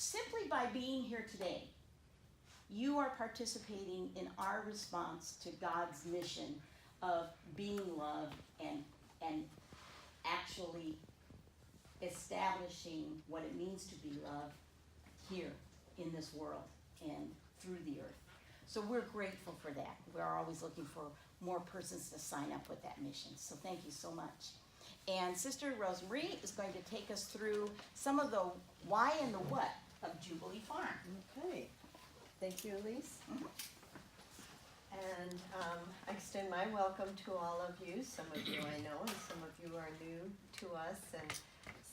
simply by being here today, you are participating in our response to God's mission of being love and actually establishing what it means to be love here in this world and through the earth. So we're grateful for that. We're always looking for more persons to sign up with that mission. So thank you so much. And Sister Rosemarie is going to take us through some of the why and the what of Jubilee Farm. Okay. Thank you, Elise. Mhm. And I extend my welcome to all of you. Some of you I know, and some of you are new to us. And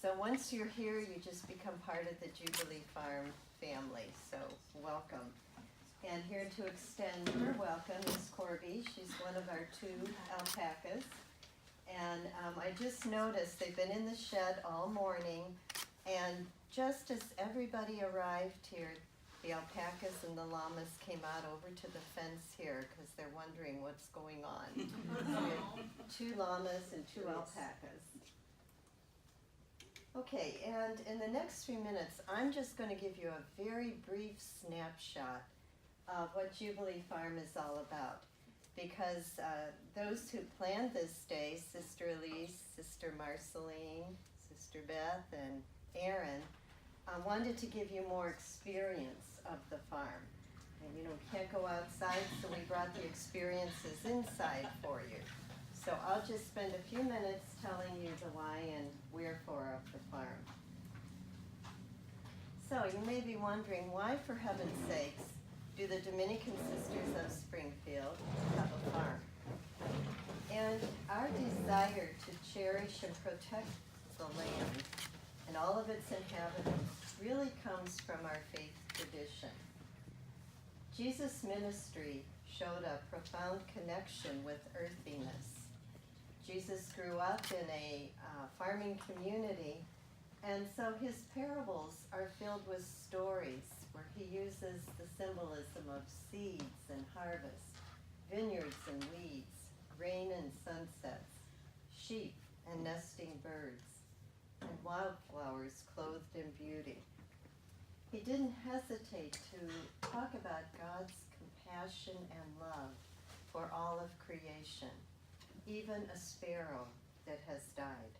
so once you're here, you just become part of the Jubilee Farm family. So welcome. And here to extend her welcome is Corby. She's one of our 2 alpacas. And I just noticed they've been in the shed all morning, and just as everybody arrived here, the alpacas and the llamas came out over to the fence here because they're wondering what's going on. So we have 2 llamas and 2 alpacas. Okay, and in the next few minutes, I'm just going to give you a very brief snapshot of what Jubilee Farm is all about. Because those who planned this day, Sister Elise, Sister Marceline, Sister Beth, and Aaron, wanted to give you more experience of the farm. And we can't go outside, so we brought the experiences inside for you. So I'll just spend a few minutes telling you the why and wherefore of the farm. So you may be wondering, why, for heaven's sakes, do the Dominican Sisters of Springfield have a farm? And our desire to cherish and protect the land and all of its inhabitants really comes from our faith tradition. Jesus' ministry showed a profound connection with earthiness. Jesus grew up in a farming community, and so his parables are filled with stories where he uses the symbolism of seeds and harvest, vineyards and weeds, rain and sunsets, sheep and nesting birds, and wildflowers clothed in beauty. He didn't hesitate to talk about God's compassion and love for all of creation, even a sparrow that has died.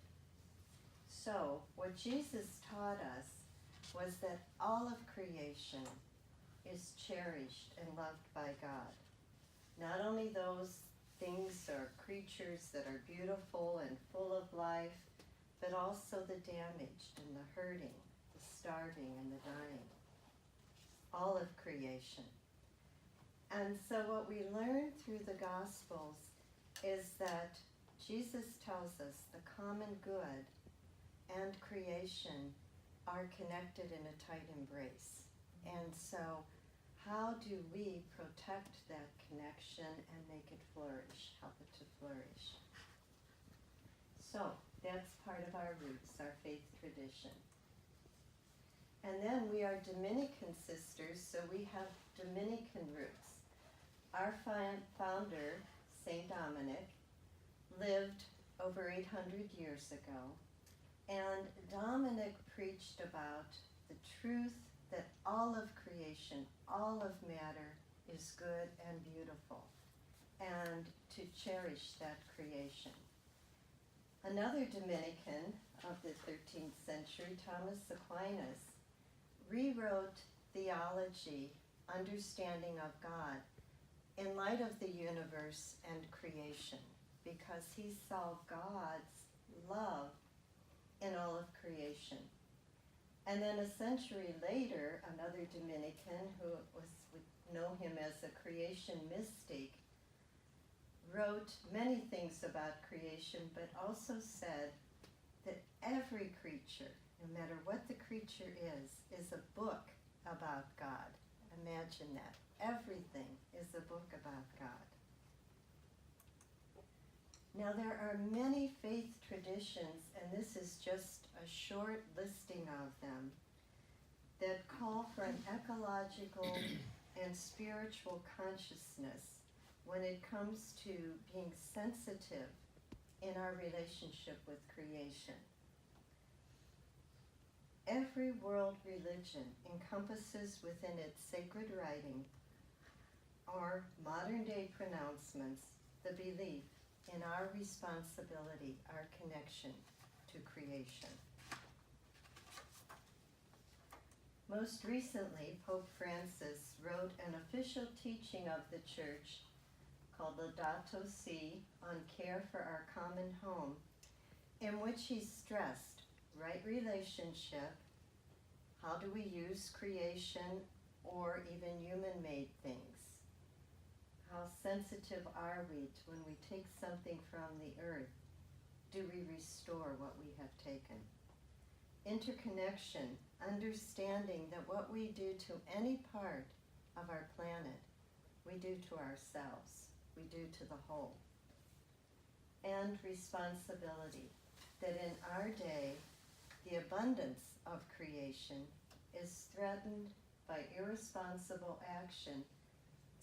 So, what Jesus taught us was that all of creation is cherished and loved by God. Not only those things or creatures that are beautiful and full of life, but also the damaged and the hurting, the starving and the dying. All of creation. And so what we learn through the Gospels is that Jesus tells us the common good and creation are connected in a tight embrace. And so how do we protect that connection and make it flourish, help it to flourish? So that's part of our roots, our faith tradition. And then we are Dominican sisters, so we have Dominican roots. Our founder, St. Dominic, lived over 800 years ago, and Dominic preached about the truth that all of creation, all of matter is good and beautiful, and to cherish that creation. Another Dominican of the 13th century, Thomas Aquinas, rewrote theology, understanding of God, in light of the universe and creation, because he saw God's love in all of creation. And then a century later, another Dominican, who would know him as a creation mystic, wrote many things about creation, but also said that every creature, no matter what the creature is a book about God. Imagine that. Everything is a book about God. Now there are many faith traditions, and this is just a short listing of them, that call for an ecological and spiritual consciousness when it comes to being sensitive in our relationship with creation. Every world religion encompasses within its sacred writing or modern-day pronouncements the belief in our responsibility, our connection to creation. Most recently, Pope Francis wrote an official teaching of the Church called Laudato Si on care for our common home, in which he stressed right relationship, how do we use creation or even human-made things? How sensitive are we to when we take something from the earth? Do we restore what we have taken? Interconnection, understanding that what we do to any part of our planet, we do to ourselves, we do to the whole. And responsibility, that in our day, the abundance of creation is threatened by irresponsible action,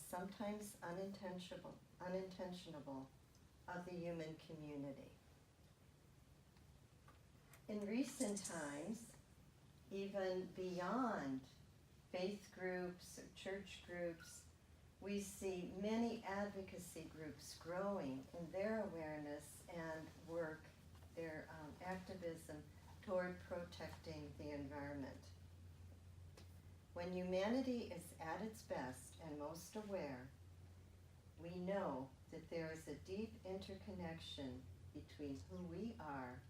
sometimes unintentional of the human community. In recent times, even beyond faith groups or church groups, we see many advocacy groups growing in their awareness and work, their activism toward protecting the environment. When humanity is at its best and most aware, we know that there is a deep interconnection between who we are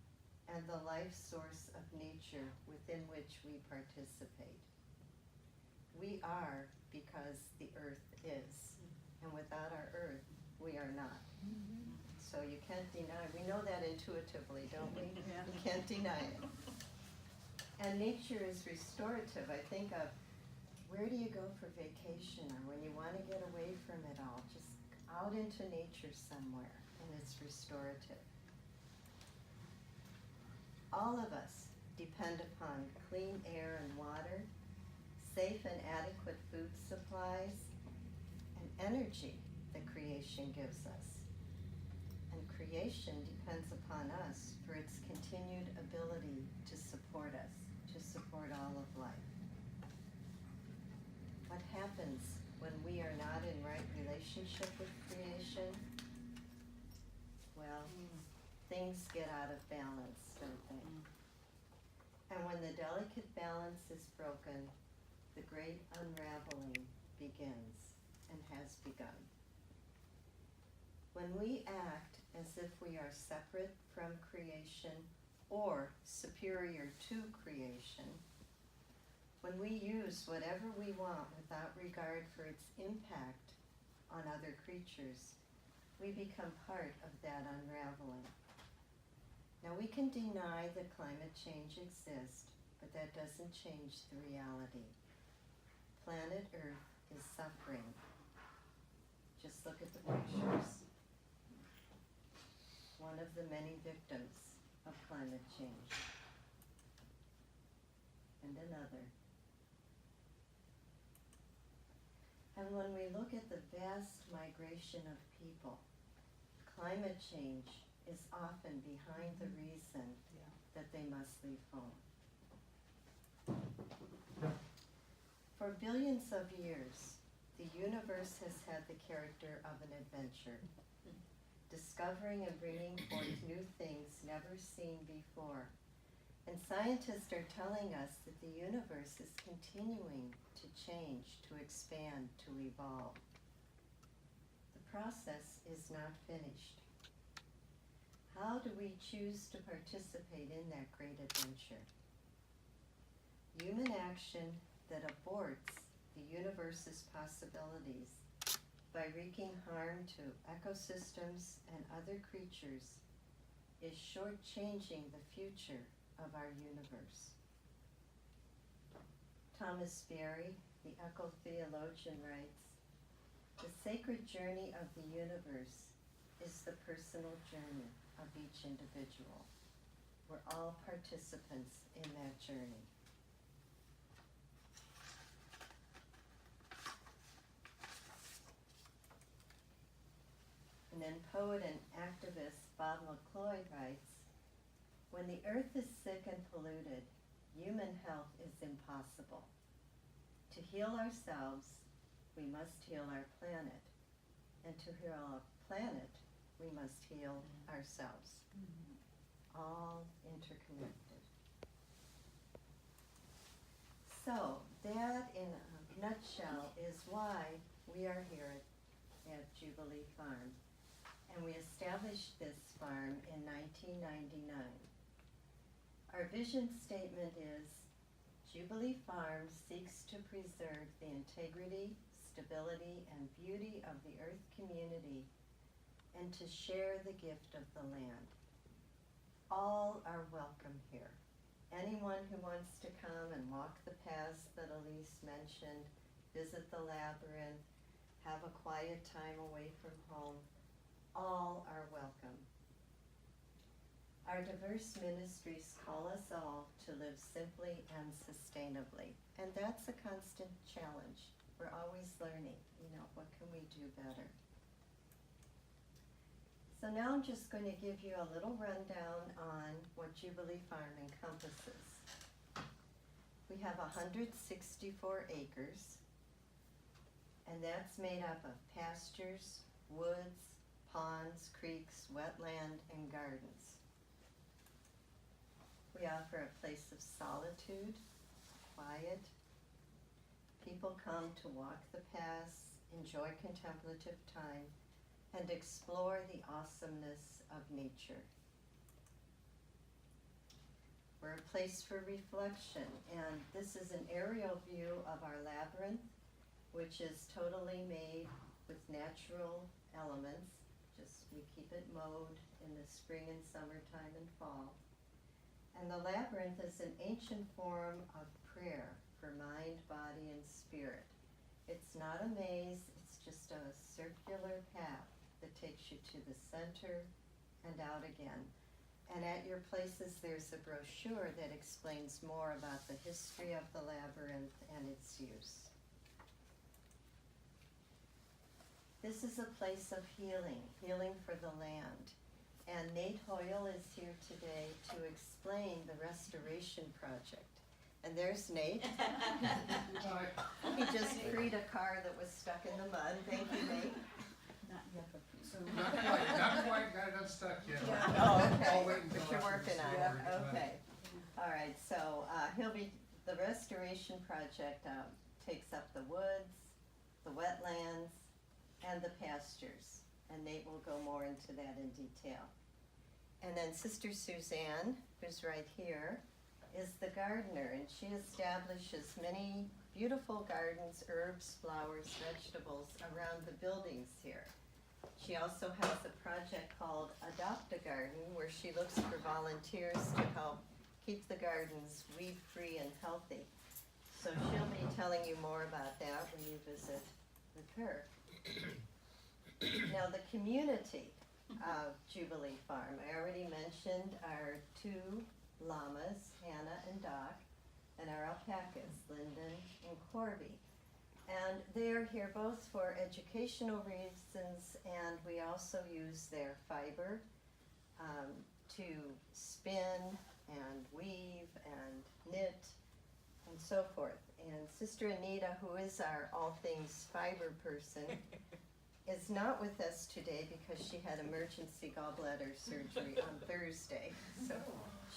and the life source of nature within which we participate. We are because the earth is, and without our earth, we are not. So you can't deny, we know that intuitively, don't we? Yeah. You can't deny it. And nature is restorative. I think of, where do you go for vacation or when you want to get away from it all? Just out into nature somewhere, and it's restorative. All of us depend upon clean air and water, safe and adequate food supplies, and energy that creation gives us. And creation depends upon us for its continued ability to support us, to support all of life. What happens when we are not in right relationship with creation? Well, things get out of balance, don't they? And when the delicate balance is broken, the great unraveling begins and has begun. When we act as if we are separate from creation or superior to creation, when we use whatever we want without regard for its impact on other creatures, we become part of that unraveling. Now we can deny that climate change exists, but that doesn't change the reality. Planet Earth is suffering. Just look at the pictures. One of the many victims of climate change. And another. And when we look at the vast migration of people, climate change is often behind the reason that they must leave home. For billions of years, the universe has had the character of an adventure, discovering and bringing forth new things never seen before. And scientists are telling us that the universe is continuing to change, to expand, to evolve. The process is not finished. How do we choose to participate in that great adventure? Human action that aborts the universe's possibilities by wreaking harm to ecosystems and other creatures is shortchanging the future of our universe. Thomas Berry, the eco-theologian, writes, "The sacred journey of the universe is the personal journey of each individual. We're all participants in that journey." And then poet and activist Bob McCloy writes, "When the earth is sick and polluted, human health is impossible. To heal ourselves, we must heal our planet. And to heal our planet, we must heal ourselves. All interconnected. So, that in a nutshell is why we are here at Jubilee Farm. And we established this farm in 1999. Our vision statement is, Jubilee Farm seeks to preserve the integrity, stability, and beauty of the earth community and to share the gift of the land. All are welcome here. Anyone who wants to come and walk the paths that Elise mentioned, visit the labyrinth, have a quiet time away from home, all are welcome. Our diverse ministries call us all to live simply and sustainably, and that's a constant challenge. We're always learning, what can we do better? So now I'm just going to give you a little rundown on what Jubilee Farm encompasses. We have 164 acres, and that's made up of pastures, woods, ponds, creeks, wetland, and gardens. We offer a place of solitude, quiet. People come to walk the paths, enjoy contemplative time, and explore the awesomeness of nature. We're a place for reflection, and this is an aerial view of our labyrinth, which is totally made with natural elements. We keep it mowed in the spring and summertime and fall. And the labyrinth is an ancient form of prayer for mind, body, and spirit. It's not a maze, it's just a circular path that takes you to the center and out again. And at your places there's a brochure that explains more about the history of the labyrinth and its use. This is a place of healing, healing for the land. And Nate Hoyle is here today to explain the restoration project. And there's Nate. He just freed a car that was stuck in the mud. Thank you, Nate. Not quite got it unstuck yet. Yeah. Oh, okay. I'll wait until But you're after working the on snow it. gets back. Okay. All right. So the restoration project takes up the woods, the wetlands, and the pastures. And Nate will go more into that in detail. And then Sister Suzanne, who's right here, is the gardener, and she establishes many beautiful gardens, herbs, flowers, vegetables around the buildings here. She also has a project called Adopt a Garden, where she looks for volunteers to help keep the gardens weed-free and healthy. So she'll be telling you more about that when you visit with her. Now, the community of Jubilee Farm, I already mentioned our two llamas, Hannah and Doc, and our alpacas, Lyndon and Corby. And they're here both for educational reasons, and we also use their fiber to spin and weave and knit and so forth. And Sister Anita, who is our all things fiber person, is not with us today because she had emergency gallbladder surgery on Thursday. So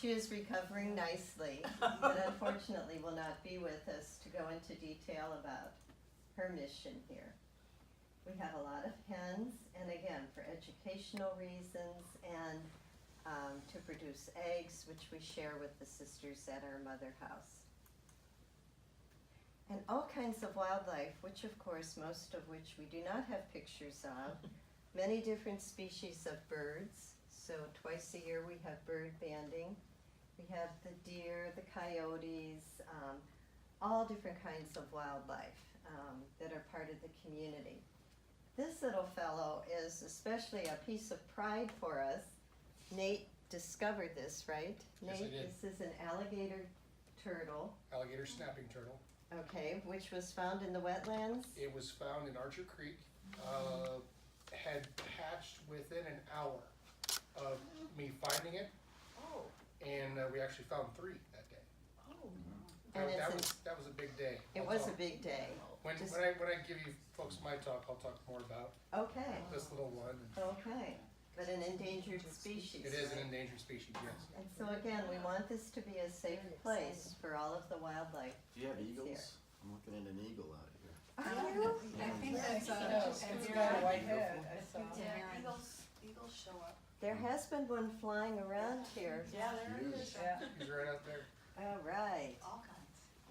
she is recovering nicely, but unfortunately will not be with us to go into detail about her mission here. We have a lot of hens, and again, for educational reasons and to produce eggs, which we share with the sisters at our mother house. And all kinds of wildlife, which of course, most of which we do not have pictures of. Many different species of birds. So twice a year we have bird banding. We have the deer, the coyotes, all different kinds of wildlife that are part of the community. This little fellow is especially a piece of pride for us. Nate discovered this, right? Yes, I Nate, did. this is an alligator turtle. Alligator snapping turtle. Okay, which was found in the wetlands? It was found in Archer Creek, had hatched within an hour of me finding it, Oh, and we actually found 3 that day. oh, And it's That was a big day. it was a big day. When Just- I give you folks my talk, I'll talk more about Okay, this little one. okay. But an endangered species. It is an right? endangered species, yes. And so again, we want this to be a safe place for all of the wildlife. Do you have Here. eagles? I'm looking at an eagle out here. Are you? I think that's It's got a white head, I saw. Eagles show up. There has been one flying around here. Yeah, there it is. Yeah. He's right out there. All right. All kinds.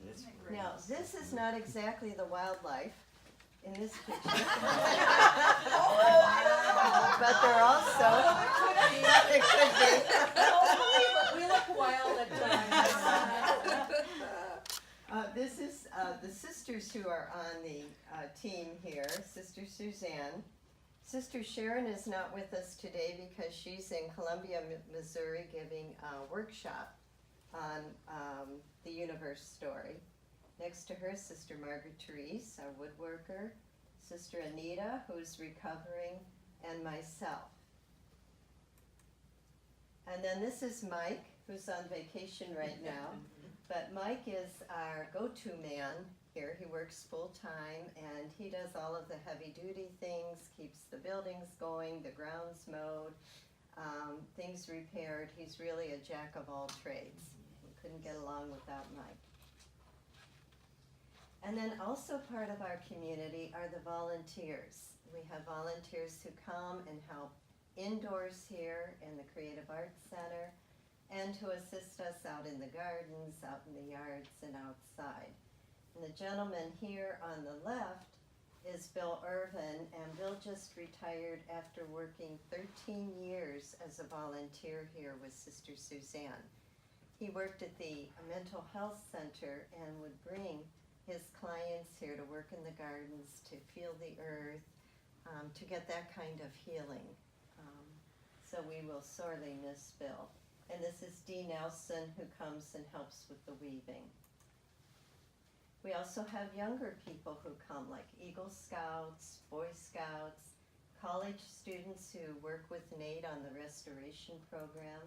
It's Now, this is not exactly the wildlife in this picture. But they're also, it could be. We look wild at times. This is the sisters who are on the team here, Sister Suzanne. Sister Sharon is not with us today because she's in Columbia, Missouri, giving a workshop on the universe story. Next to her, Sister Margaret Therese, our woodworker, Sister Anita, who's recovering, and myself. And then this is Mike, who's on vacation right now. But Mike is our go-to man here. He works full-time and he does all of the heavy-duty things, keeps the buildings going, the grounds mowed, things repaired. He's really a jack of all trades. We couldn't get along without Mike. And then also part of our community are the volunteers. We have volunteers who come and help indoors here in the Creative Arts Center and to assist us out in the gardens, out in the yards, and outside. And the gentleman here on the left is Bill Irvin, and Bill just retired after working 13 years as a volunteer here with Sister Suzanne. He worked at the mental health center and would bring his clients here to work in the gardens, to feel the earth, to get that kind of healing. So we will sorely miss Bill. And this is Dee Nelson, who comes and helps with the weaving. We also have younger people who come, like Eagle Scouts, Boy Scouts, college students who work with Nate on the restoration program.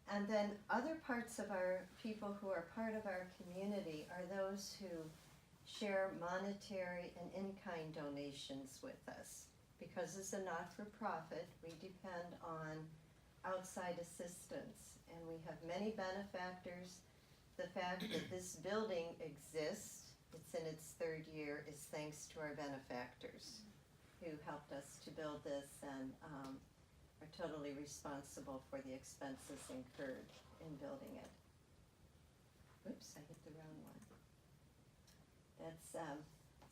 And then other parts of our people who are part of our community are those who share monetary and in-kind donations with us. Because as a not-for-profit, we depend on outside assistance, and we have many benefactors. The fact that this building exists, it's in its third year, is thanks to our benefactors who helped us to build this and are totally responsible for the expenses incurred in building it. Oops, I hit the wrong one. That's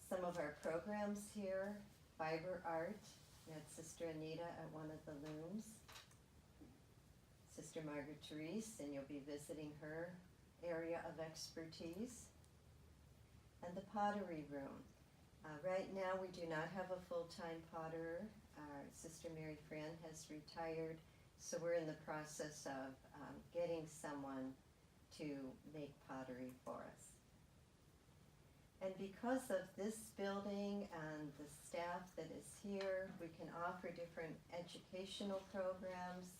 some of our programs here. Fiber art, that's Sister Anita at one of the looms. Sister Margaret Therese, and you'll be visiting her area of expertise. And the pottery room. Right now we do not have a full-time potterer. Our Sister Mary Fran has retired, so we're in the process of getting someone to make pottery for us. And because of this building and the staff that is here, we can offer different educational programs.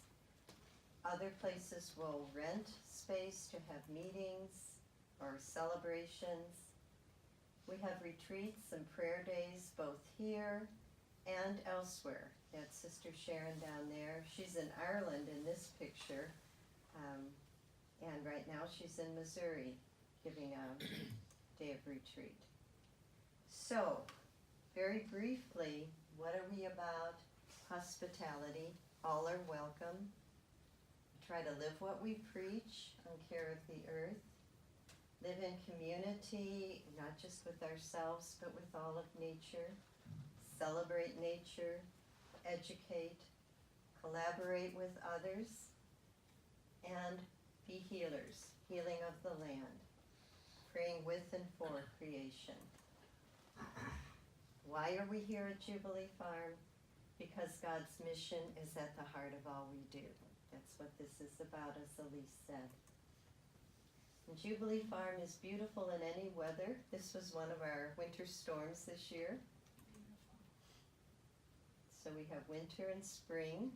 Other places will rent space to have meetings or celebrations. We have retreats and prayer days both here and elsewhere. That's Sister Sharon down there. She's in Ireland in this picture. And right now she's in Missouri giving a day of retreat. So, very briefly, what are we about? Hospitality. All are welcome. Try to live what we preach on care of the earth. Live in community, not just with ourselves, but with all of nature. Celebrate nature, educate, collaborate with others, and be healers, healing of the land, praying with and for creation. Why are we here at Jubilee Farm? Because God's mission is at the heart of all we do. That's what this is about, as Elise said. And Jubilee Farm is beautiful in any weather. This was one of our winter storms this year. So we have winter and spring,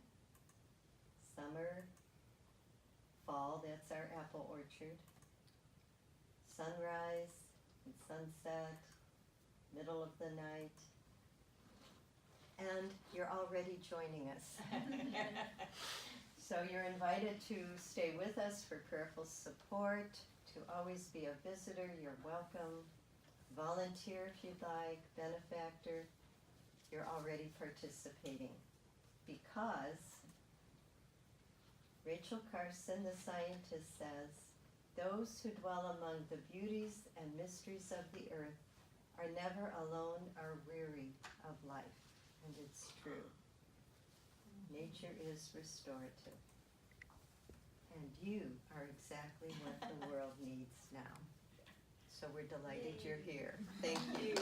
summer, fall, that's our apple orchard. sunrise and sunset, middle of the night. And you're already joining us. So you're invited to stay with us for prayerful support, to always be a visitor, you're welcome. Volunteer if you'd like, benefactor, you're already participating. Because Rachel Carson, the scientist, says, those who dwell among the beauties and mysteries of the earth are never alone or weary of life. And it's true. Nature is restorative. And you are exactly what the world needs now. So we're delighted you're here. Thank you.